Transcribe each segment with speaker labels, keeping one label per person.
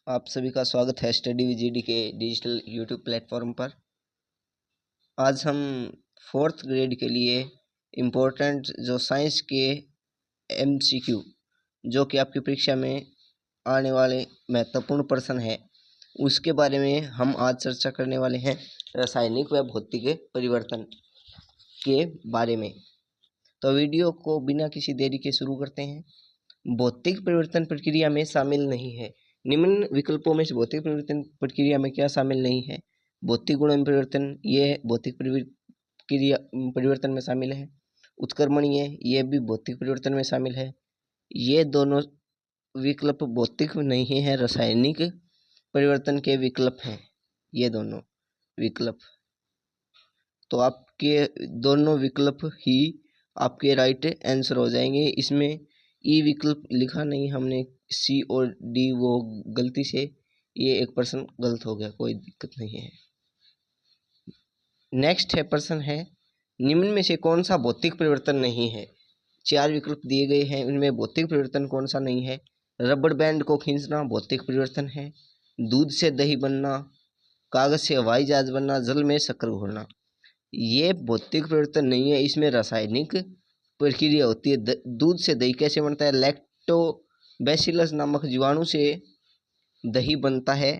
Speaker 1: आप सभी का स्वागत है स्टडी विद जीडी के डिजिटल यूट्यूब प्लेटफॉर्म पर। आज हम फोर्थ ग्रेड के लिए इम्पोर्टेंट जो साइंस के एमसीक्यू जो कि आपकी परीक्षा में आने वाले महत्वपूर्ण प्रश्न है उसके बारे में हम आज चर्चा करने वाले हैं। रासायनिक व भौतिक परिवर्तन के बारे में। तो वीडियो को बिना किसी देरी के शुरू करते हैं। भौतिक परिवर्तन प्रक्रिया में शामिल नहीं है। निम्न विकल्पों में से भौतिक परिवर्तन प्रक्रिया में क्या शामिल नहीं है? भौतिक गुणों में परिवर्तन, ये भौतिक प्रक्रिया परिवर्तन में शामिल है। उत्क्रमणीय, ये भी भौतिक परिवर्तन में शामिल है। ये दोनों विकल्प भौतिक नहीं है, रासायनिक परिवर्तन के विकल्प हैं ये दोनों विकल्प। तो आपके दोनों विकल्प ही आपके राइट आंसर हो जाएंगे। इसमें ई विकल्प लिखा नहीं हमने, सी और डी वो गलती से ये एक प्रश्न गलत हो गया, कोई दिक्कत नहीं है। नेक्स्ट है प्रश्न है, निम्न में से कौन सा भौतिक परिवर्तन नहीं है? 4 विकल्प दिए गए हैं, उनमें भौतिक परिवर्तन कौन सा नहीं है? रबड़ बैंड को खींचना भौतिक परिवर्तन है। दूध से दही बनना, कागज से हवाई जहाज बनना, जल में शक्कर घोलना। ये भौतिक परिवर्तन नहीं है, इसमें रासायनिक प्रक्रिया होती है। दूध से दही कैसे बनता है? लैक्टोबैसिलस नामक जीवाणु से दही बनता है,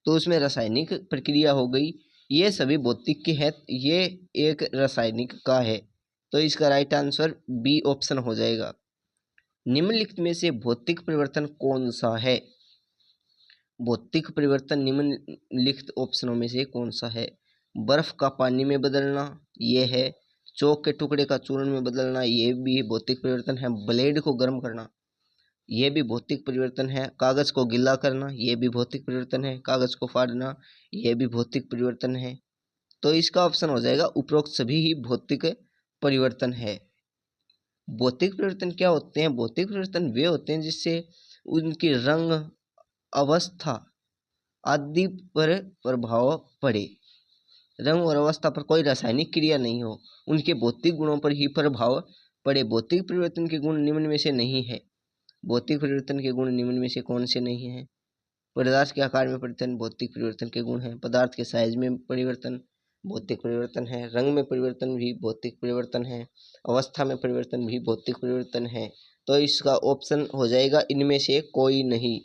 Speaker 1: तो उसमें रासायनिक प्रक्रिया हो गई। ये सभी भौतिक के हैं, ये एक रासायनिक का है, तो इसका राइट आंसर बी ऑप्शन हो जाएगा। निम्नलिखित में से भौतिक परिवर्तन कौन सा है? भौतिक परिवर्तन निम्नलिखित ऑप्शनों में से कौन सा है? बर्फ का पानी में बदलना, ये है। चौक के टुकड़े का चूर्ण में बदलना, ये भी भौतिक परिवर्तन है। ब्लेड को गर्म करना, ये भी भौतिक परिवर्तन है। कागज को गीला करना, ये भी भौतिक परिवर्तन है। कागज को फाड़ना, ये भी भौतिक परिवर्तन है। तो इसका ऑप्शन हो जाएगा उपरोक्त सभी ही भौतिक परिवर्तन है। भौतिक परिवर्तन क्या होते हैं? भौतिक परिवर्तन वे होते हैं जिससे उनकी रंग, अवस्था आदि पर प्रभाव पड़े। रंग और अवस्था पर कोई रासायनिक क्रिया नहीं हो, उनके भौतिक गुणों पर ही प्रभाव पड़े। भौतिक परिवर्तन के गुण निम्न में से नहीं है। भौतिक परिवर्तन के गुण निम्न में से कौन से नहीं है? पदार्थ के आकार में परिवर्तन भौतिक परिवर्तन के गुण हैं। पदार्थ के साइज में परिवर्तन भौतिक परिवर्तन है। रंग में परिवर्तन भी भौतिक परिवर्तन है। अवस्था में परिवर्तन भी भौतिक परिवर्तन है। तो इसका ऑप्शन हो जाएगा इनमें से कोई नहीं,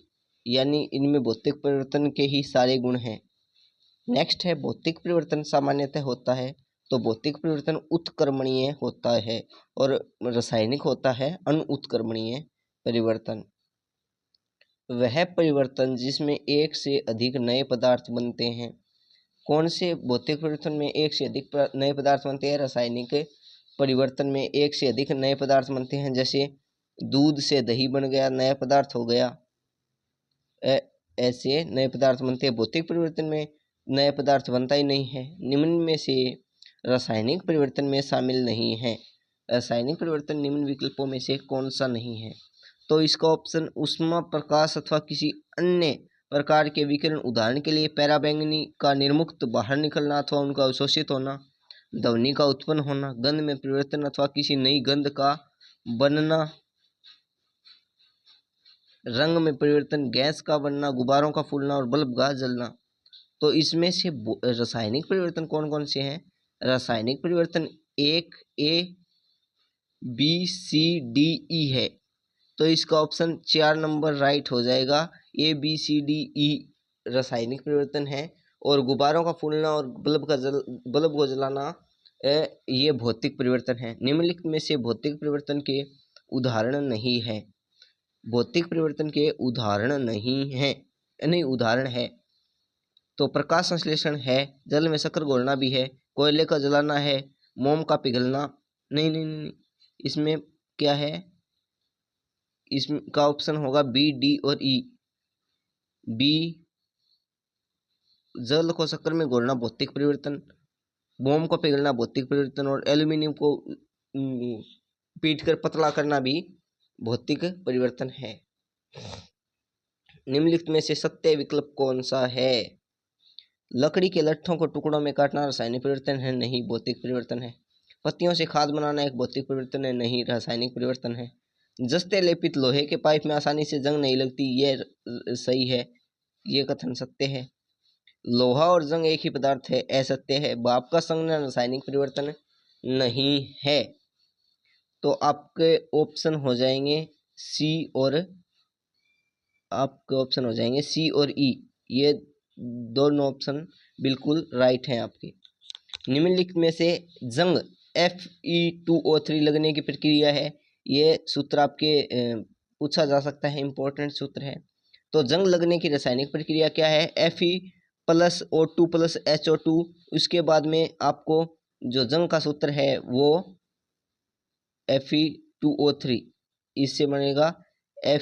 Speaker 1: यानी इनमें भौतिक परिवर्तन के ही सारे गुण हैं। नेक्स्ट है, भौतिक परिवर्तन सामान्यतः होता है, तो भौतिक परिवर्तन उत्क्रमणीय होता है और रासायनिक होता है अनुत्क्रमणीय परिवर्तन। वह परिवर्तन जिसमें एक से अधिक नए पदार्थ बनते हैं। कौन से भौतिक परिवर्तन में एक से अधिक नए पदार्थ बनते हैं? रासायनिक परिवर्तन में एक से अधिक नए पदार्थ बनते हैं। जैसे दूध से दही बन गया, नया पदार्थ हो गया, ऐसे नए पदार्थ बनते हैं। भौतिक परिवर्तन में नए पदार्थ बनता ही नहीं है। निम्न में से रासायनिक परिवर्तन में शामिल नहीं है। रासायनिक परिवर्तन निम्न विकल्पों में से कौन सा नहीं है? तो इसका ऑप्शन ऊष्मा, प्रकाश अथवा किसी अन्य प्रकार के विकिरण, उदाहरण के लिए पराबैंगनी का निर्मुक्त बाहर निकलना अथवा उनका अवशोषित होना, ध्वनि का उत्पन्न होना, गंध में परिवर्तन अथवा किसी नई गंध का बनना, रंग में परिवर्तन, गैस का बनना, गुब्बारों का फूलना और बल्ब का जलना। तो इसमें से रासायनिक परिवर्तन कौन कौन से हैं? रासायनिक परिवर्तन 1, ए, बी, सी, डी, ई है। तो इसका ऑप्शन 4 नंबर राइट हो जाएगा। ए, बी, सी, डी, ई रासायनिक परिवर्तन है। और गुब्बारों का फूलना और बल्ब को जलाना ये भौतिक परिवर्तन है। निम्नलिखित में से भौतिक परिवर्तन के उदाहरण नहीं है। भौतिक परिवर्तन के उदाहरण नहीं है, नहीं उदाहरण है तो प्रकाश संश्लेषण है, जल में शक्कर घोलना भी है, कोयले का जलाना है, मोम का पिघलना नहीं नहीं नहीं, इसमें क्या है? इसका ऑप्शन होगा बी, डी और ई। बी, जल को शक्कर में घोलना भौतिक परिवर्तन, मोम को पिघलना भौतिक परिवर्तन और एल्यूमिनियम को पीटकर पतला करना भी भौतिक परिवर्तन है। निम्नलिखित में से सत्य विकल्प कौन सा है? लकड़ी के लट्ठों को टुकड़ों में काटना रासायनिक परिवर्तन है, नहीं भौतिक परिवर्तन है। पत्तियों से खाद बनाना एक भौतिक परिवर्तन है, नहीं रासायनिक परिवर्तन है। जस्ते लेपित लोहे के पाइप में आसानी से जंग नहीं लगती, यह सही है। ये कथन सत्य है। लोहा और जंग एक ही पदार्थ है, असत्य है। बाप का संघनन रासायनिक परिवर्तन नहीं है। तो आपके ऑप्शन हो जाएंगे सी और ई। ये दोनों ऑप्शन बिल्कुल राइट हैं आपके। निम्नलिखित में से जंग Fe2O3 लगने की प्रक्रिया है। ये सूत्र आपके पूछा जा सकता है, इंपॉर्टेंट सूत्र है। तो जंग लगने की रासायनिक प्रक्रिया क्या है? Fe+O2+HO2। उसके बाद में आपको जो जंग का सूत्र है वो Fe2O3, इससे बनेगा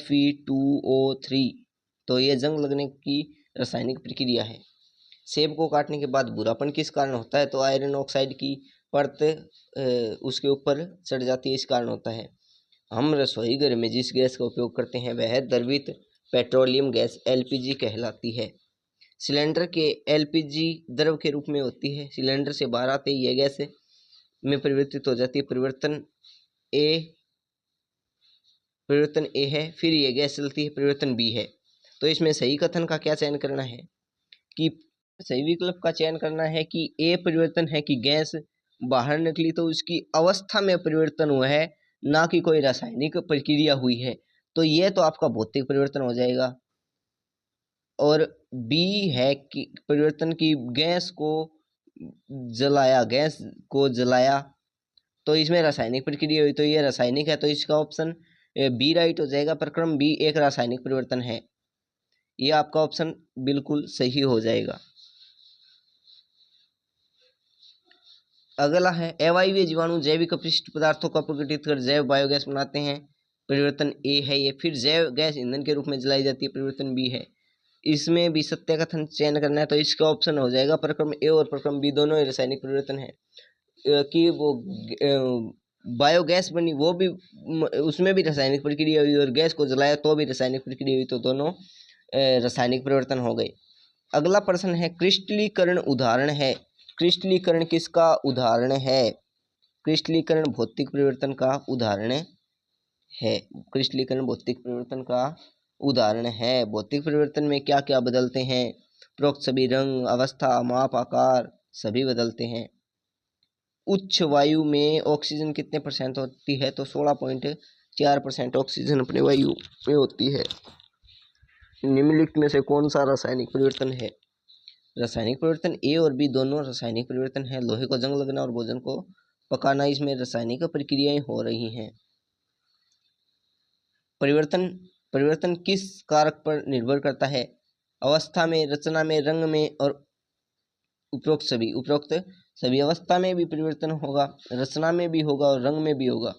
Speaker 1: Fe2O3। तो ये जंग लगने की रासायनिक प्रक्रिया है। सेब को काटने के बाद भूरापन किस कारण होता है? तो आयरन ऑक्साइड की परत उसके ऊपर चढ़ जाती है, इस कारण होता है। हम रसोई घर में जिस गैस का उपयोग करते हैं वह द्रवित पेट्रोलियम गैस LPG कहलाती है। सिलेंडर के LPG द्रव के रूप में होती है। सिलेंडर से बाहर आते ही यह गैस में परिवर्तित हो जाती है। परिवर्तन ए है। फिर यह गैस चलती है, परिवर्तन B है। तो इसमें सही कथन का क्या चयन करना है? कि सही विकल्प का चयन करना है कि ए परिवर्तन है कि गैस बाहर निकली तो उसकी अवस्था में परिवर्तन हुआ है, ना कि कोई रासायनिक प्रक्रिया हुई है। तो यह तो आपका भौतिक परिवर्तन हो जाएगा। और बी है कि परिवर्तन की गैस को जलाया, तो इसमें रासायनिक प्रक्रिया हुई, तो यह रासायनिक है। तो इसका ऑप्शन बी राइट हो जाएगा। प्रक्रम बी एक रासायनिक परिवर्तन है। यह आपका ऑप्शन बिल्कुल सही हो जाएगा। अगला है अवायवीय जीवाणु जैविक अपशिष्ट पदार्थों को अपघटित कर जैव बायोगैस बनाते हैं। परिवर्तन ए है ये। फिर जैव गैस ईंधन के रूप में जलाई जाती है। परिवर्तन बी है। इसमें भी सत्य कथन चयन करना है, तो इसका ऑप्शन हो जाएगा प्रक्रम ए और प्रक्रम बी दोनों ही रासायनिक परिवर्तन है। कि वो बायोगैस बनी, वो भी उसमें भी रासायनिक प्रक्रिया हुई, और गैस को जलाया तो भी रासायनिक प्रक्रिया हुई। तो दोनों रासायनिक परिवर्तन हो गए। अगला प्रश्न है क्रिस्टलीकरण उदाहरण है। क्रिस्टलीकरण किसका उदाहरण है? क्रिस्टलीकरण भौतिक परिवर्तन का उदाहरण है। क्रिस्टलीकरण भौतिक परिवर्तन का उदाहरण है। भौतिक परिवर्तन में क्या क्या बदलते हैं? उपरोक्त सभी रंग, अवस्था, माप, आकार सभी बदलते हैं। उच्च वायु में ऑक्सीजन कितने % होती है? तो 16.4% ऑक्सीजन अपने वायु में होती है। निम्नलिखित में से कौन सा रासायनिक परिवर्तन है? रासायनिक परिवर्तन ए और बी दोनों रासायनिक परिवर्तन है। लोहे को जंग लगना और भोजन को पकाना, इसमें रासायनिक प्रक्रियाएं हो रही हैं। परिवर्तन किस कारक पर निर्भर करता है? अवस्था में, रचना में, रंग में और उपरोक्त सभी अवस्था में भी परिवर्तन होगा, रचना में भी होगा और रंग में भी होगा।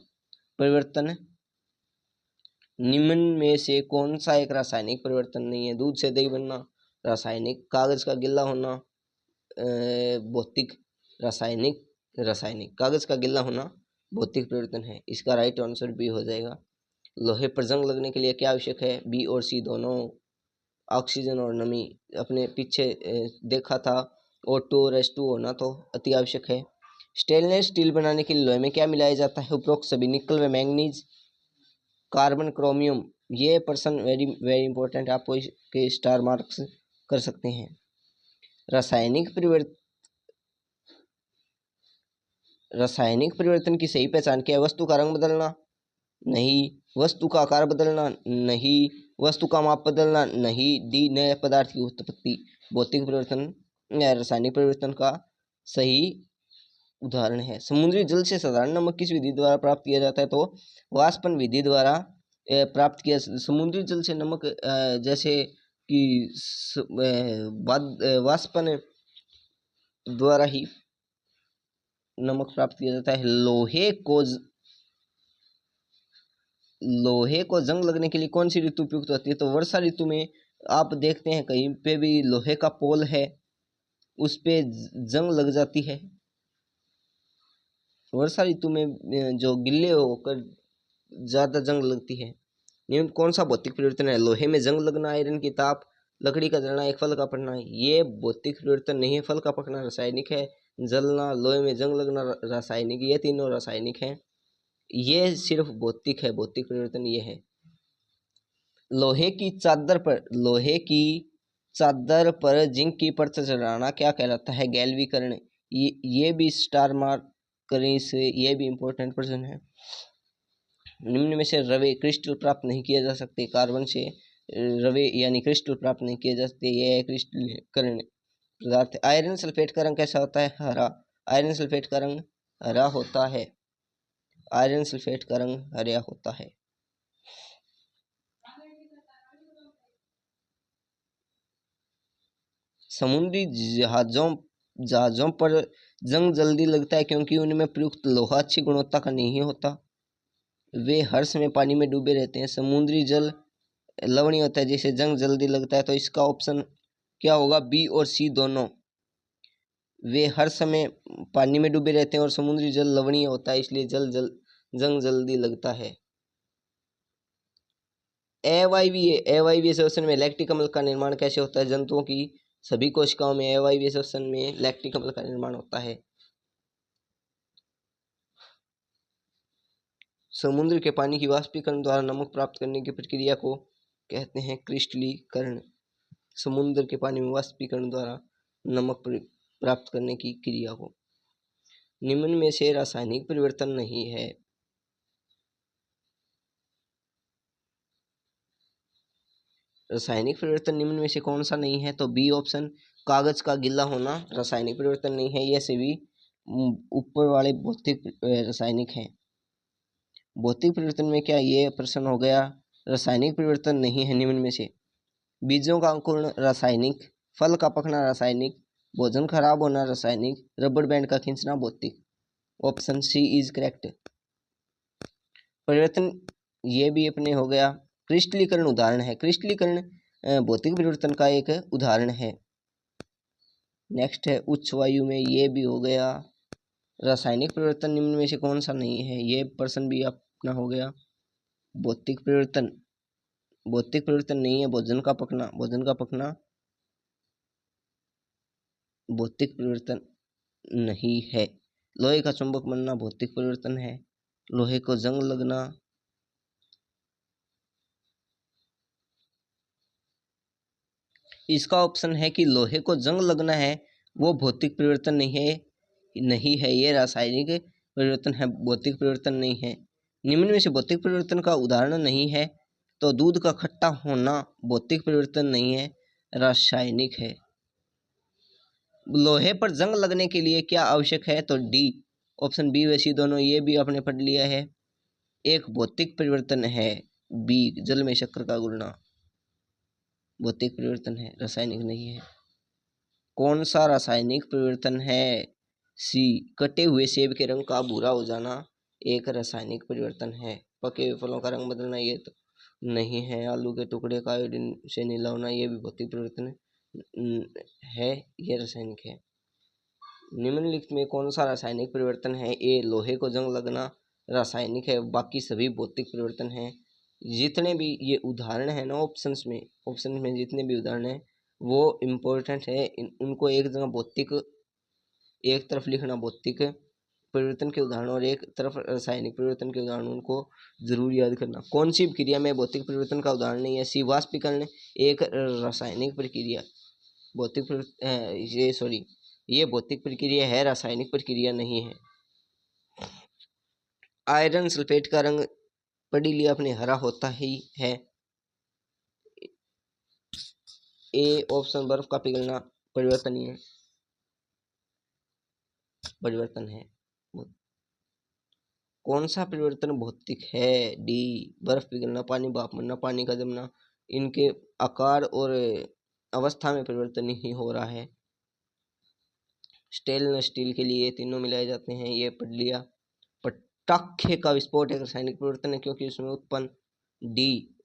Speaker 1: परिवर्तन निम्न में से कौन सा एक रासायनिक परिवर्तन नहीं है? दूध से दही बनना रासायनिक, कागज का गिल्ला होना भौतिक, रासायनिक कागज का गिल्ला होना भौतिक परिवर्तन है। इसका राइट आंसर बी हो जाएगा। लोहे पर जंग लगने के लिए क्या आवश्यक है? बी और सी दोनों, ऑक्सीजन और नमी। अपने पीछे देखा था, O2 और H2 होना तो अति आवश्यक है। स्टेनलेस स्टील बनाने के लिए लोहे में क्या मिलाया जाता है? उपरोक्त सभी, निकल व मैंगनीज, कार्बन, क्रोमियम। ये प्रश्न वेरी वेरी इंपॉर्टेंट, आपको इसके स्टार मार्क्स कर सकते हैं। रासायनिक परिवर्तन की सही पहचान क्या है? वस्तु का रंग बदलना नहीं, वस्तु का आकार बदलना नहीं, वस्तु का माप बदलना नहीं, डी नए पदार्थ की उत्पत्ति। भौतिक परिवर्तन या रासायनिक परिवर्तन का सही उदाहरण है। समुद्री जल से साधारण नमक किस विधि द्वारा प्राप्त किया जाता है? तो वाष्पन विधि द्वारा प्राप्त किया। समुद्री जल से नमक जैसे कि वाष्पन द्वारा ही नमक प्राप्त किया जाता है। लोहे को जंग लगने के लिए कौन सी ऋतु उपयुक्त होती है? तो वर्षा ऋतु में आप देखते हैं कहीं पे भी लोहे का पोल है, उस पे जंग लग जाती है। वर्षा ऋतु में जो गिल्ले होकर ज्यादा जंग लगती है। निम्न कौन सा भौतिक परिवर्तन है? लोहे में जंग लगना, आयरन की ताप, लकड़ी का जलना, एक फल का पकना। ये भौतिक परिवर्तन नहीं है। फल का पकना रासायनिक है, जलना, लोहे में जंग लगना रासायनिक, ये तीनों रासायनिक हैं। ये सिर्फ भौतिक है, भौतिक परिवर्तन ये है। लोहे की चादर पर जिंक की परत चढ़ाना क्या कहलाता है? गैल्वीकरण। ये भी स्टार मार्क करें इसे, ये भी इम्पोर्टेंट प्रश्न है। निम्न में से रवे क्रिस्टल प्राप्त नहीं किए जा सकते। कार्बन से रवे यानी क्रिस्टल प्राप्त नहीं किए जा सकते, ये क्रिस्टलीकरण पदार्थ। आयरन सल्फेट का रंग कैसा होता है? हरा। आयरन सल्फेट का रंग हरा होता है। आयरन सल्फेट का रंग हरा होता है। समुद्री जहाजों पर जंग जल्दी लगता है क्योंकि उनमें प्रयुक्त लोहा अच्छी गुणवत्ता का नहीं होता। वे हर समय पानी में डूबे रहते हैं। समुद्री जल लवणीय होता है जिससे जंग जल्दी लगता है। तो इसका ऑप्शन क्या होगा? बी और सी दोनों। वे हर समय पानी में डूबे रहते हैं और समुद्री जल लवणीय होता है, इसलिए जंग जल्दी लगता है। अवायवीय श्वसन में लैक्टिक अम्ल का निर्माण कैसे होता है? जंतुओं की सभी कोशिकाओं में अवायवीय श्वसन में लैक्टिक अम्ल का निर्माण होता है। समुद्र के पानी की वाष्पीकरण द्वारा नमक प्राप्त करने की प्रक्रिया को कहते हैं क्रिस्टलीकरण। समुद्र के पानी में वाष्पीकरण द्वारा नमक प्राप्त करने की क्रिया को। निम्न में से रासायनिक परिवर्तन नहीं है। रासायनिक परिवर्तन निम्न में से कौन सा नहीं है? तो बी ऑप्शन, कागज का गीला होना रासायनिक परिवर्तन नहीं है। ये सभी ऊपर वाले भौतिक रासायनिक हैं। भौतिक परिवर्तन में क्या ये प्रश्न हो गया? रासायनिक परिवर्तन नहीं है निम्न में से। बीजों का अंकुरण रासायनिक, फल का पकना रासायनिक, भोजन खराब होना रासायनिक, रबड़ बैंड का खींचना भौतिक। Option C is correct. परिवर्तन ये भी अपने हो गया। क्रिस्टलीकरण उदाहरण है। क्रिस्टलीकरण भौतिक परिवर्तन का एक उदाहरण है। नेक्स्ट है उच्च वायु में, ये भी हो गया। रासायनिक परिवर्तन निम्न में से कौन सा नहीं है? ये प्रश्न भी अपना हो गया। भौतिक परिवर्तन नहीं है। भोजन का पकना भौतिक परिवर्तन नहीं है। लोहे का चुंबक बनना भौतिक परिवर्तन है। लोहे को जंग लगना इसका ऑप्शन है कि लोहे को जंग लगना है, वो भौतिक परिवर्तन नहीं है, ये रासायनिक परिवर्तन है, भौतिक परिवर्तन नहीं है। निम्न में से भौतिक परिवर्तन का उदाहरण नहीं है। तो दूध का खट्टा होना भौतिक परिवर्तन नहीं है, रासायनिक है। लोहे पर जंग लगने के लिए क्या आवश्यक है? तो डी ऑप्शन, बी व सी दोनों, ये भी आपने पढ़ लिया है। एक भौतिक परिवर्तन है बी, जल में शक्कर का घुलना भौतिक परिवर्तन है, रासायनिक नहीं है। कौन सा रासायनिक परिवर्तन है? सी, कटे हुए सेब के रंग का भूरा हो जाना एक रासायनिक परिवर्तन है। पके हुए फलों का रंग बदलना ये तो नहीं है। आलू के टुकड़े का आयोडीन से नीला होना ये भी भौतिक परिवर्तन है, ये रासायनिक है। निम्नलिखित में कौन सा रासायनिक परिवर्तन है? ए, लोहे को जंग लगना रासायनिक है, बाकी सभी भौतिक परिवर्तन हैं। जितने भी ये उदाहरण है ना ऑप्शंस में जितने भी उदाहरण है वो इम्पोर्टेंट है। उनको एक जगह भौतिक, एक तरफ लिखना भौतिक परिवर्तन के उदाहरण और एक तरफ रासायनिक परिवर्तन के उदाहरण, उनको जरूर याद करना। कौन सी क्रिया में भौतिक परिवर्तन का उदाहरण नहीं है? सी, वाष्पीकरण एक रासायनिक प्रक्रिया, ये भौतिक प्रक्रिया है, रासायनिक प्रक्रिया नहीं है। आयरन सल्फेट का रंग पढ़ लिया अपने, हरा होता ही है। ए ऑप्शन, बर्फ का पिघलना परिवर्तन है। कौन सा परिवर्तन भौतिक है? डी, बर्फ पिघलना, पानी भाप बनना, पानी का जमना, इनके आकार और अवस्था में परिवर्तन नहीं हो रहा है। स्टेनलेस स्टील के लिए तीनों मिलाए जाते हैं, ये पढ़ लिया। पटाखे का विस्फोट एक रासायनिक परिवर्तन है क्योंकि उसमें उत्पन्न डी,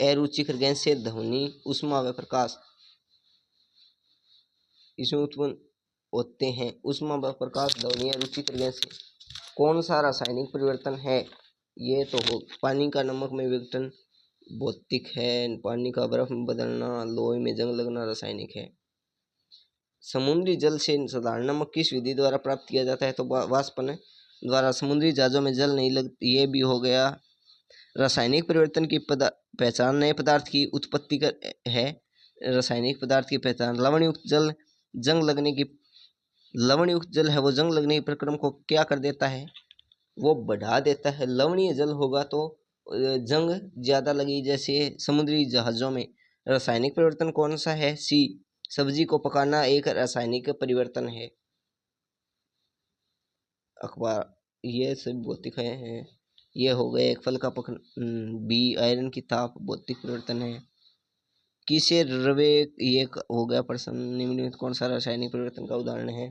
Speaker 1: अरुचिकर गैस से ध्वनि, ऊष्मा व प्रकाश इसमें उत्पन्न होते हैं। ऊष्मा व प्रकाश, ध्वनि, अरुचिकर गैस से। कौन सा रासायनिक परिवर्तन है? ये तो हो पानी का नमक में विघटन भौतिक है। पानी का बर्फ में बदलना, लोहे में जंग लगना रासायनिक है। समुद्री जल से साधारण नमक किस विधि द्वारा प्राप्त किया जाता है? तो वाष्पन द्वारा। समुद्री जहाजों में जल नहीं लगती, ये भी हो गया। रासायनिक परिवर्तन की पहचान नए पदार्थ की उत्पत्ति है। रासायनिक पदार्थ की पहचान। लवणयुक्त जल जंग लगने की लवणयुक्त जल है वो जंग लगने की प्रक्रम को क्या कर देता है, वो बढ़ा देता है। लवणीय जल होगा तो जंग ज्यादा लगी, जैसे समुद्री जहाजों में। रासायनिक परिवर्तन कौन सा है, सी, सब्जी को पकाना एक रासायनिक परिवर्तन है। अखबार, ये सब भौतिक हैं। ये हो गए एक फल का पकन। बी, आयरन की ताप भौतिक परिवर्तन है। किसे रवे, ये हो गया प्रश्न। निम्नलिखित कौन सा रासायनिक परिवर्तन का उदाहरण है।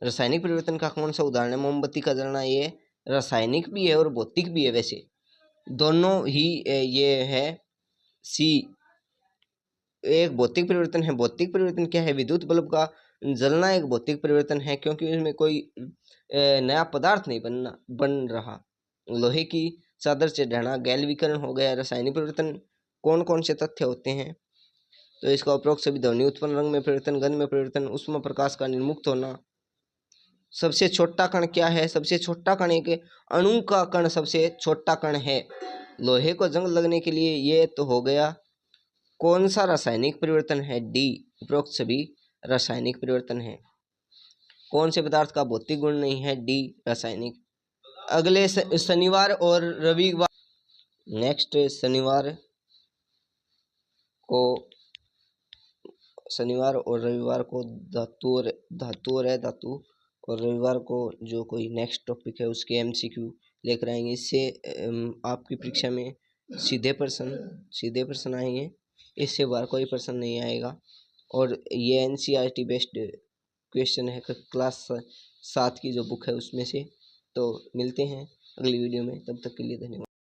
Speaker 1: रासायनिक परिवर्तन का कौन सा उदाहरण है, मोमबत्ती का जलना। ये रासायनिक भी है और भौतिक भी है, वैसे दोनों ही ये है। सी, एक भौतिक परिवर्तन है। भौतिक परिवर्तन क्या है, विद्युत बल्ब का जलना एक भौतिक परिवर्तन है, क्योंकि उसमें कोई नया पदार्थ नहीं बन रहा। लोहे की चादर से ढहना गैल्विकरण हो गया। रासायनिक परिवर्तन कौन कौन से तथ्य होते हैं, तो इसका उपरोक्त सभी ध्वनि उत्पन्न, रंग में परिवर्तन, गंध में परिवर्तन, उष्मा प्रकाश का निर्मुक्त होना। सबसे छोटा कण क्या है, सबसे छोटा कण एक अणु का कण सबसे छोटा कण है। लोहे को जंग लगने के लिए ये तो हो गया। कौन सा रासायनिक परिवर्तन है, डी, उपरोक्त सभी रासायनिक परिवर्तन है। कौन से पदार्थ का भौतिक गुण नहीं है, डी, रासायनिक। अगले शनिवार और रविवार, नेक्स्ट शनिवार और रविवार को धातु और रविवार को जो कोई नेक्स्ट टॉपिक है उसके एमसीक्यू लेकर आएंगे। इससे आपकी परीक्षा में सीधे प्रश्न आएंगे, इससे बाहर कोई प्रश्न नहीं आएगा। और ये एनसीईआरटी बेस्ड क्वेश्चन है क्लास 7 की जो बुक है उसमें से। तो मिलते हैं अगली वीडियो में, तब तक के लिए धन्यवाद।